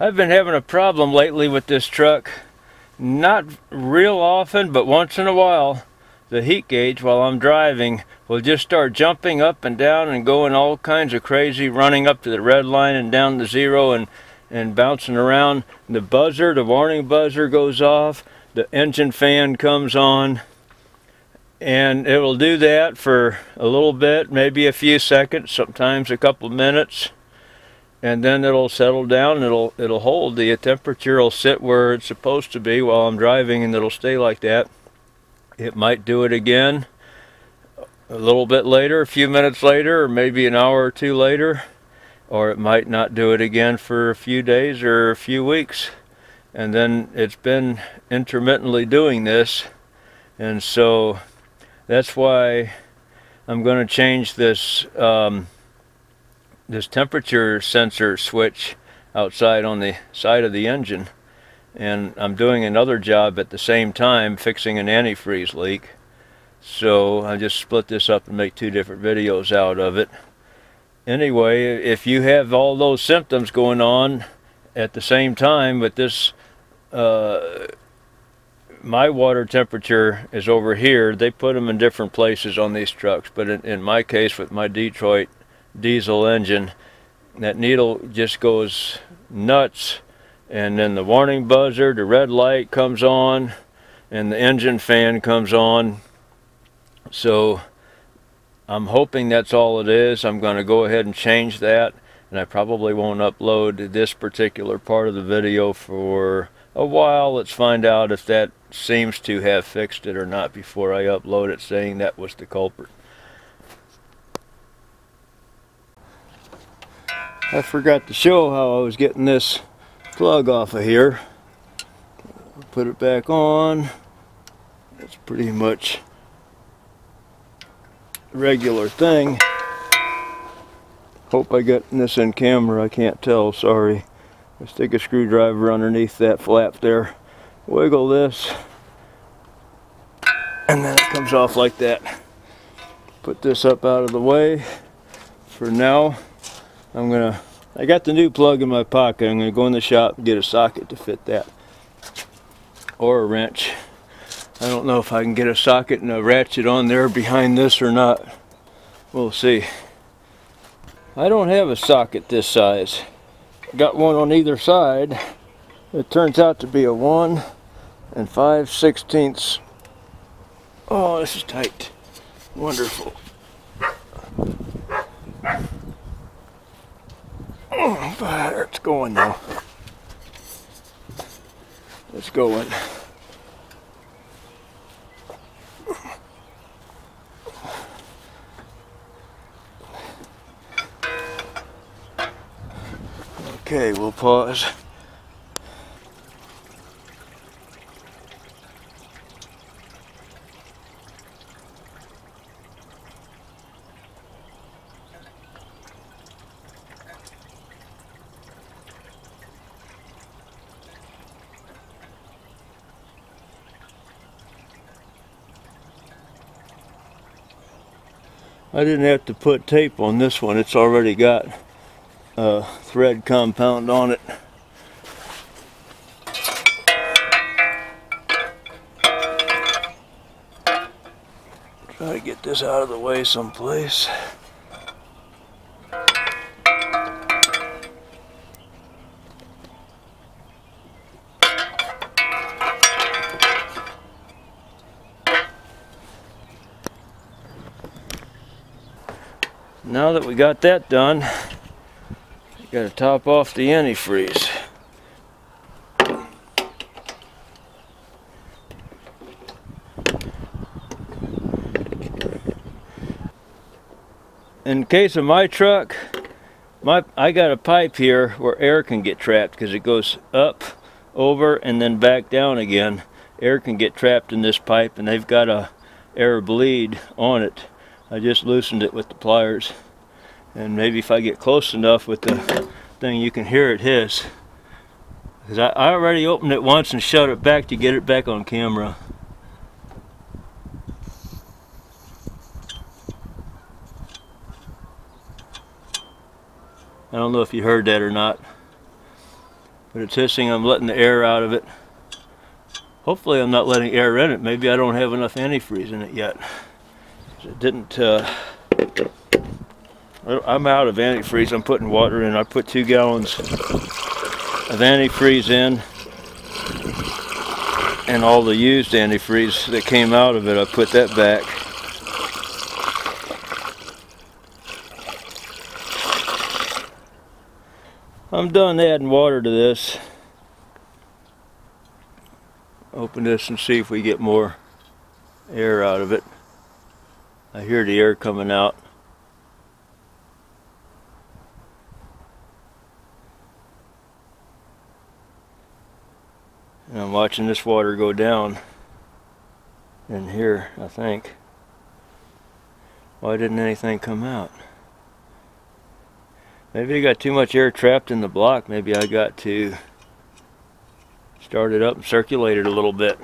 I've been having a problem lately with this truck. Not real often, but once in a while, the heat gauge while I'm driving will just start jumping up and down and going all kinds of crazy, running up to the red line and down to zero and bouncing around. The buzzer, the warning buzzer goes off, the engine fan comes on, and it will do that for a little bit, maybe a few seconds, sometimes a couple minutes. And then it'll settle down, and it'll hold. The temperature will sit where it's supposed to be while I'm driving, and it'll stay like that. It might do it again a little bit later, a few minutes later, or maybe an hour or two later, or it might not do it again for a few days or a few weeks. And then it's been intermittently doing this, and so that's why I'm going to change this this temperature sensor switch outside on the side of the engine, and I'm doing another job at the same time fixing an antifreeze leak. So I just split this up and make two different videos out of it. Anyway, if you have all those symptoms going on at the same time, but this my water temperature is over here. They put them in different places on these trucks, but in my case with my Detroit diesel engine, that needle just goes nuts, and then the warning buzzer, the red light comes on, and the engine fan comes on. So I'm hoping that's all it is. I'm going to go ahead and change that, and I probably won't upload this particular part of the video for a while. Let's find out if that seems to have fixed it or not before I upload it saying that was the culprit. I forgot to show how I was getting this plug off of here. Put it back on. It's pretty much a regular thing. Hope I got this in camera. I can't tell, sorry. I stick a screwdriver underneath that flap there. Wiggle this, and then it comes off like that. Put this up out of the way for now. I got the new plug in my pocket. I'm gonna go in the shop and get a socket to fit that, or a wrench. I don't know if I can get a socket and a ratchet on there behind this or not. We'll see. I don't have a socket this size. Got one on either side. It turns out to be a 1 5/16. Oh, this is tight. Wonderful. Oh, there it's going now. It's going. Okay, we'll pause. I didn't have to put tape on this one. It's already got thread compound on it. Try to get this out of the way someplace. Now that we got that done, got to top off the antifreeze. In case of my truck, I got a pipe here where air can get trapped because it goes up, over, and then back down again. Air can get trapped in this pipe, and they've got a air bleed on it. I just loosened it with the pliers, and maybe if I get close enough with the thing you can hear it hiss, because I already opened it once and shut it back to get it back on camera. I don't know if you heard that or not. But it's hissing. I'm letting the air out of it. Hopefully I'm not letting air in it. Maybe I don't have enough antifreeze in it yet. It didn't, I'm out of antifreeze. I'm putting water in. I put 2 gallons of antifreeze in. And all the used antifreeze that came out of it, I put that back. I'm done adding water to this. Open this and see if we get more air out of it. I hear the air coming out. And I'm watching this water go down in here, I think. Why didn't anything come out? Maybe I got too much air trapped in the block. Maybe I got to start it up and circulate it a little bit.